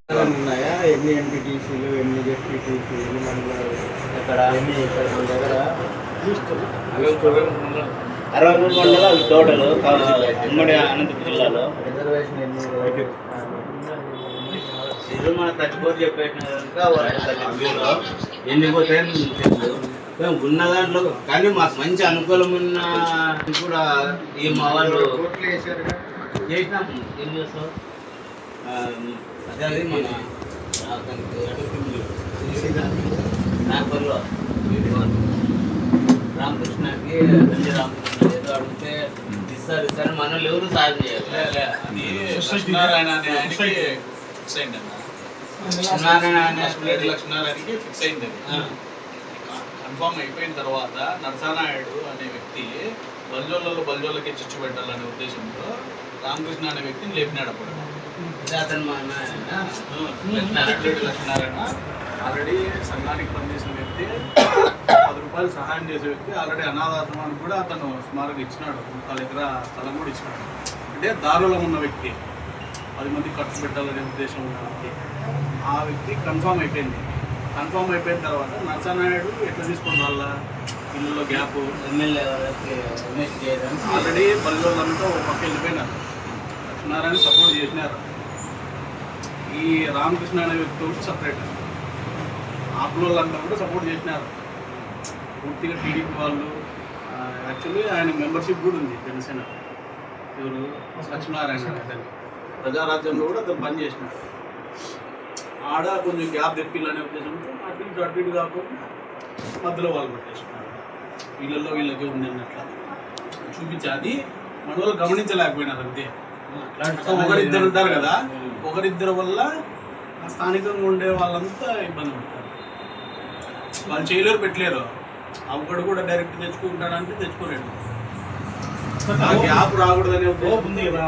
ఉన్నాయా? ఎన్ని ఎంపీటీసీలు, ఎన్ని జెడ్పీటీసీలు, ఎన్ని మండలాలు, ఎక్కడ ఎన్ని ఇక్కడ మన దగ్గర 63 మండలాలు టోటల్ ఉమ్మడి అనంతపురం జిల్లాలో. రిజర్వేషన్ ఎన్ని ఇది మన తగ్గిపోతే చెప్పేసిన కనుక ఎన్ని పోతాయని తెలుసు. ఉన్న దాంట్లో కానీ మాకు మంచి అనుకూలం ఉన్న కూడా ఈ మా వాళ్ళు చేసినాం. ఏం చేస్తాం అదే అది మన నాగపల్లిలో రామకృష్ణకి తండ్రి రామకృష్ణ ఏదో అడిగితే ఇస్తారు మనల్ని ఎవరు సాయం చేయాలి. లక్ష్మీనారాయణకి ఫిక్స్ అయింది. కన్ఫామ్ అయిపోయిన తర్వాత నరసానాయుడు అనే వ్యక్తి బల్జోళ్ళకి చిచ్చు పెట్టాలనే ఉద్దేశంతో రామకృష్ణ అనే వ్యక్తిని లేపినాడు. అప్పుడు లక్ష్మీనారాయణ ఆల్రెడీ సంఘానికి పనిచేసిన వ్యక్తి, 10 రూపాయలు సహాయం చేసే వ్యక్తి, ఆల్రెడీ అనాథాశ్రమానికి కూడా అతను సుమారుగా ఇచ్చినాడు. 3 ఎకరాల స్థలం కూడా ఇచ్చినాడు. అంటే దారులో ఉన్న వ్యక్తి, 10 మంది ఖర్చు పెట్టాలనే ఉద్దేశం ఉన్న వ్యక్తి. ఆ వ్యక్తి కన్ఫామ్ అయిపోయింది. కన్ఫామ్ అయిపోయిన తర్వాత నరసానాయుడు ఎట్లా తీసుకుని వాళ్ళ ఇళ్ళలో గ్యాప్ ఎమ్మెల్యే ఆల్రెడీ పల్లెలంతా ఒక పక్క వెళ్ళిపోయినారు. లక్ష్మీనారాయణ సపోర్ట్ చేసినారు. ఈ రామకృష్ణ అనే వ్యక్తి కూడా సపరేట్. ఆకులంతా కూడా సపోర్ట్ చేసినారు పూర్తిగా. టీడీపీ వాళ్ళు యాక్చువల్లీ ఆయన మెంబర్షిప్ కూడా ఉంది జనసేన. ఎవరు లక్ష్మీనారాయణ ప్రజారాజ్యంలో కూడా అతను పని చేసినారు. ఆడ కొంచెం గ్యాప్ తెప్పిల్లనే ఉద్దేశంతో అటు ఇటు కాకుండా మధ్యలో వాళ్ళు పెట్టేస్తున్నారు. వీళ్ళకి ఉంది అన్నట్లా చూపించి అది మన వాళ్ళు గమనించలేకపోయినారు అంతే. ఒకరిద్దరు ఉంటారు కదా, ఒకరిద్దరు వల్ల స్థానికంగా ఉండే వాళ్ళంతా ఇబ్బంది పడతారు. వాళ్ళు చేయలేరు, పెట్టలేరు. ఒకడు కూడా డైరెక్ట్ తెచ్చుకుంటాడంటే తెచ్చుకోలేడు. గ్యాప్ రాకూడదనే ఉంది కదా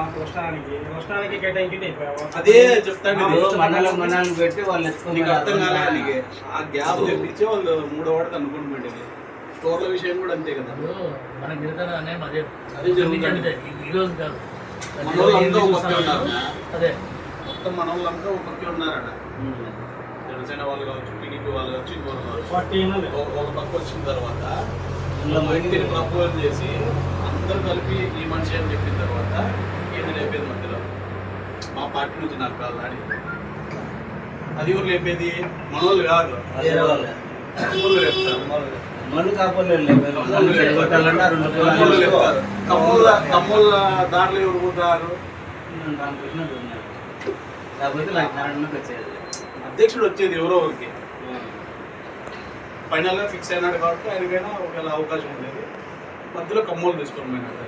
అదే చెప్తాను. మండలం పెట్టి వాళ్ళు నీకు అర్థం కాలే. ఆ గ్యాప్ తెప్పించి వాళ్ళు 3వ వాడికి అనుకుని పెట్టేది. స్టోర్ల విషయం కూడా అంతే కదా. అదే జరుగుతుంది. మన వాళ్ళంతా ఒక పక్కే ఉన్నారు. మొత్తం మన వాళ్ళంతా ఒక పక్కే ఉన్నారట. జనసేన వాళ్ళు కావచ్చు, టీడీపీ వాళ్ళు కావచ్చు, ఇంకోరు కావచ్చు. ఒక పక్క వచ్చిన తర్వాత వ్యక్తిని ప్రపోజ్ చేసి అందరూ కలిపి ఈ మనిషి అని చెప్పిన తర్వాత ఏది లేపేది మధ్యలో మా పార్టీ నుంచి నాకు కాదు అని. అది ఎవరు లేపేది? మనోళ్ళు కాదు, కమ్ముళ్ళు లేపుతారు. కమ్ముళ్ళ దాంట్లో ఎవరు పోతారు? అధ్యక్షుడు వచ్చేది ఎవరో ఒకరికి. ఫైనల్గా ఫిక్స్ అయినాడు కాబట్టి ఆయనకైనా ఒకవేళ అవకాశం ఉండేది. మధ్యలో కమ్మోలు తీసుకొని పోయినాడు.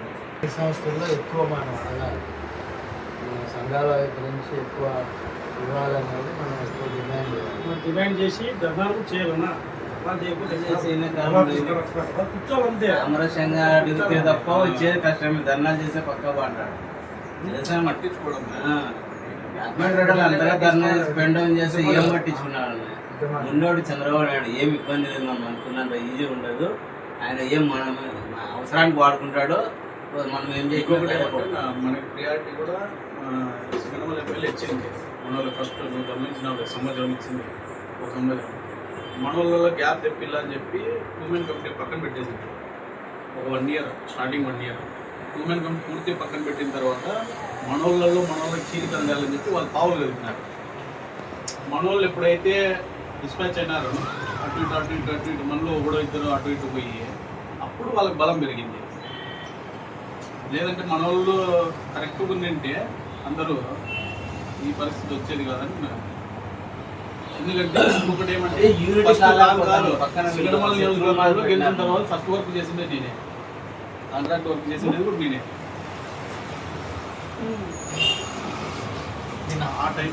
ఈ సంస్థల్లో ఎక్కువ మనం అడగాలి. సంఘాల వైపు నుంచి ఎక్కువ ఇవ్వాలనేది మనం ఎక్కువ డిమాండ్ చేసి ధర్నాలు చేయాలన్నా అమరసంగా అడిగితే తప్ప వచ్చేది కష్టం. ధర్నా చేసే పక్క అంటాడు. పట్టించుకోవడం అంతగా ధర్నా స్పెండ్ డౌన్ చేస్తే ఏం పట్టించుకున్నాడు? ముందోడు చంద్రబాబు నాయుడు ఏం ఇబ్బంది లేదు మనం అనుకున్నంత ఈజీ ఉండదు. ఆయన ఏం మనం అవసరానికి వాడుకుంటాడో మనం ఏం చేయకపోతే. మనకి ప్రియారిటీ కూడా సినిమాల ఎమ్మెల్యే ఇచ్చింది. మన వాళ్ళు ఫస్ట్ నువ్వు గమనించిన సంవత్సరం ఇచ్చింది. ఒక సంవత్సరం మన వాళ్ళలో గ్యాప్ తెప్పిల్లా అని చెప్పి ఉమెన్ కమిటీ పక్కన పెట్టేసింది. ఒక 1 year, starting 1 year women committee పూర్తి పక్కన పెట్టిన తర్వాత మన వాళ్ళకి చీలిక అందాలని చెప్పి వాళ్ళు పావులు కలుగుతున్నారు. మన వాళ్ళు ఎప్పుడైతే డిస్పాచ్ అయినారో అటు ఇటు మనలో ఒకడో ఇద్దరు అటు ఇటు పోయి అప్పుడు వాళ్ళకి బలం పెరిగింది. లేదంటే మన వాళ్ళు కరెక్ట్గా ఉందంటే అందరూ ఈ పరిస్థితి వచ్చేది కాదని. ఎందుకంటే ఇంకొకటి ఏమంటే గెలిచిన తర్వాత ఫస్ట్ వర్క్ చేసిందే నేనే, కాంట్రాక్ట్ వర్క్ చేసింది కూడా నేనే. ఆ టైం